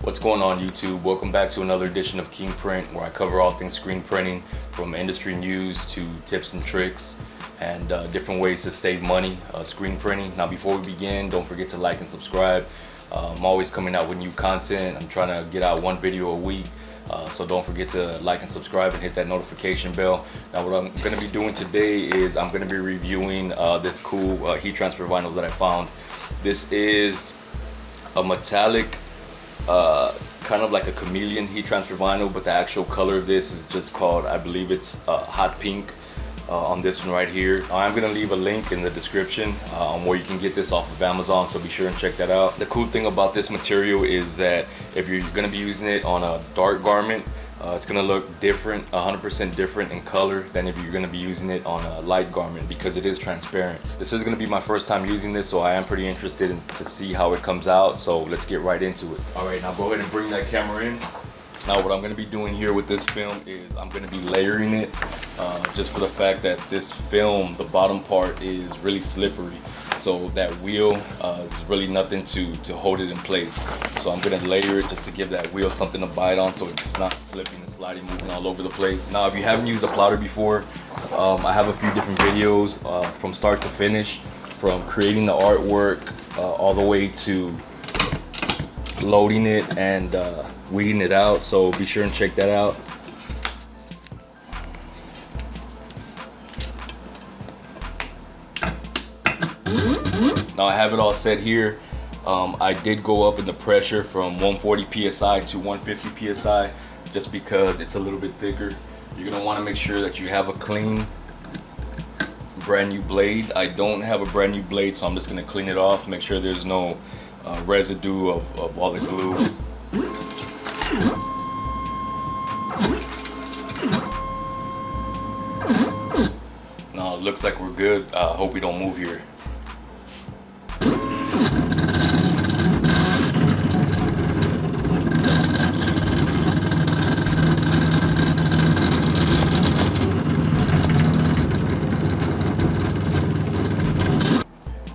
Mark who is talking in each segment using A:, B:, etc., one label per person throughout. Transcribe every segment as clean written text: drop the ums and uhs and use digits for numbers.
A: What's going on YouTube? Welcome back to another edition of King Print, where I cover all things screen printing, from industry news to tips and tricks and different ways to save money screen printing. Now before we begin, don't forget to like and subscribe. I'm always coming out with new content. I'm trying to get out one video a week, so don't forget to like and subscribe and hit that notification bell. Now what I'm going to be doing today is I'm going to be reviewing this cool heat transfer vinyl that I found. This is a metallic, kind of like a chameleon heat transfer vinyl, but the actual color of this is just called, I believe it's hot pink on this one right here. I'm gonna leave a link in the description where you can get this off of Amazon, so be sure and check that out. The cool thing about this material is that if you're gonna be using it on a dark garment, it's gonna look different, 100% different in color than if you're gonna be using it on a light garment, because it is transparent. This is gonna be my first time using this, so I am pretty interested to see how it comes out. So let's get right into it. All right, now go ahead and bring that camera in. Now what I'm gonna be doing here with this film is I'm gonna be layering it, just for the fact that this film, the bottom part is really slippery. So that wheel is really nothing to hold it in place. So I'm gonna layer it just to give that wheel something to bite on, so it's not slipping and sliding, moving all over the place. Now if you haven't used a plotter before, I have a few different videos from start to finish, from creating the artwork all the way to loading it and weeding it out. So be sure and check that out. Now I have it all set here. I did go up in the pressure from 140 psi to 150 psi just because it's a little bit thicker. You're gonna want to make sure that you have a clean, brand new blade. I don't have a brand new blade, so I'm just gonna clean it off, make sure there's no residue of all the glue. Now it looks like we're good. Hope we don't move here.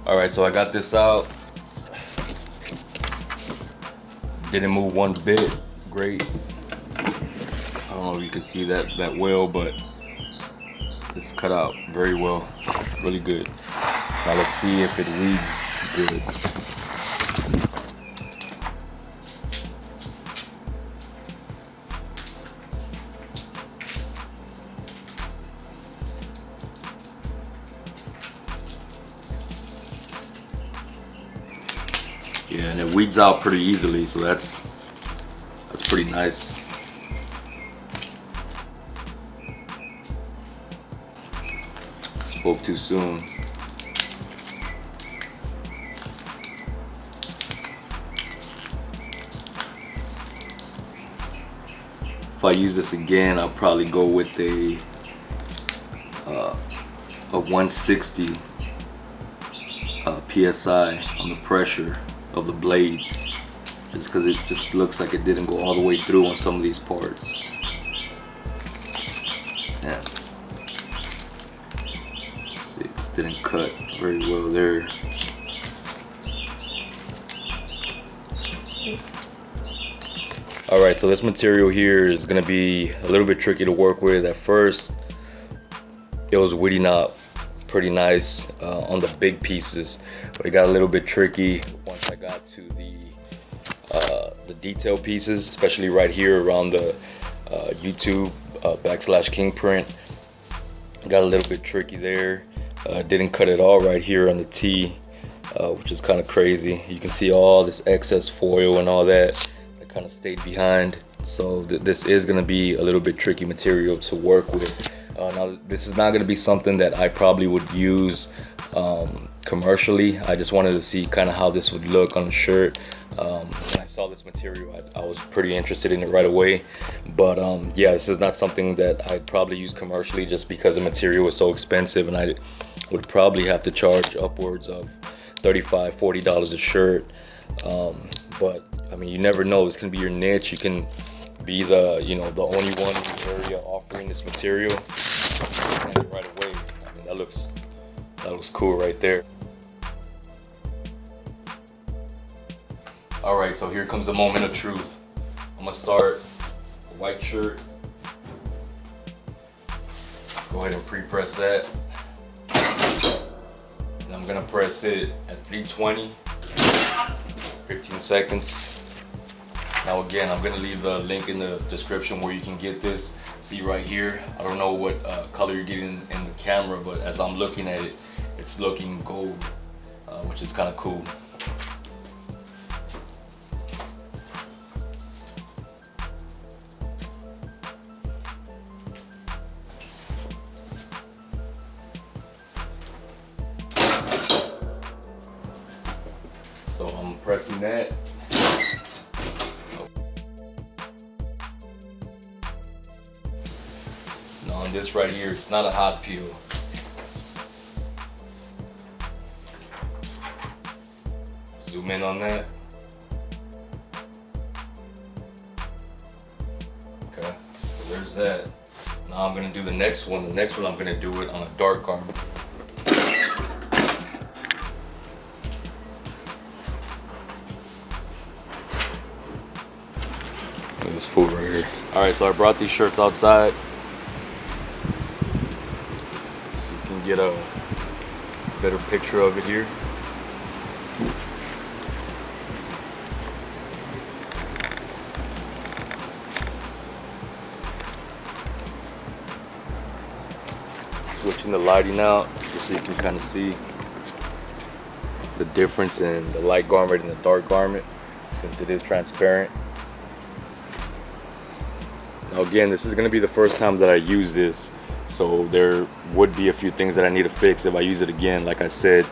A: Alright, so I got this out. Didn't move one bit. Great. I don't know if you can see that well, but it's cut out very well. Really good. Now let's see if it reads good. Yeah, and it weeds out pretty easily, so that's pretty nice. Spoke too soon. If I use this again, I'll probably go with a 160 psi on the pressure of the blade, just because it just looks like it didn't go all the way through on some of these parts. Yeah, see, it didn't cut very well there. Alright, so this material here is going to be a little bit tricky to work with. At first it was weeding out pretty nice on the big pieces, but it got a little bit tricky once I got to the detail pieces, especially right here around the YouTube /King Print. Got a little bit tricky there. Didn't cut it all right here on the T, which is kind of crazy. You can see all this excess foil and all that kind of stayed behind. So this is going to be a little bit tricky material to work with. Now this is not going to be something that I probably would use commercially. I just wanted to see kind of how this would look on a shirt. When I saw this material, I was pretty interested in it right away. But yeah, this is not something that I'd probably use commercially, just because the material is so expensive, and I would probably have to charge upwards of $35, $40 a shirt. But I mean, you never know. This can be your niche. You can be the the only one in the area offering this material, and right away. I mean, that looks cool right there. All right, so here comes the moment of truth. I'm gonna start the white shirt. Go ahead and pre-press that. And I'm gonna press it at 320, 15 seconds. Now again, I'm gonna leave the link in the description where you can get this. See right here, I don't know what color you're getting in the camera, but as I'm looking at it, it's looking gold, which is kind of cool. So I'm pressing that. Now on this right here, it's not a hot peel. Zoom in on that. Okay, so there's that. Now I'm gonna do the next one. The next one I'm gonna do it on a dark garment. Look at this fool right here. All right, so I brought these shirts outside. So you can get a better picture of it here. Switching the lighting out just so you can kind of see the difference in the light garment and the dark garment, since it is transparent. Now again, this is going to be the first time that I use this, so there would be a few things that I need to fix if I use it again. Like I said,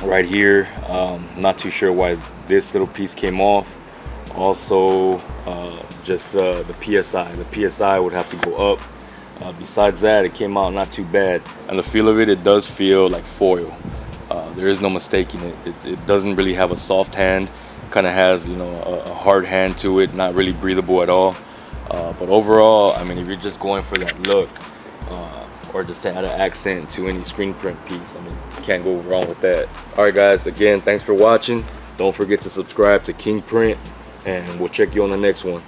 A: right here, not too sure why this little piece came off. Also, just the PSI. The PSI would have to go up. Besides that, it came out not too bad, and the feel of it, it does feel like foil. There is no mistaking it. It doesn't really have a soft hand. Kind of has, you know, a hard hand to it, not really breathable at all. But overall, I mean, if you're just going for that look, or just to add an accent to any screen print piece, I mean, you can't go wrong with that. All right, guys, again, thanks for watching. Don't forget to subscribe to King Print, and we'll check you on the next one.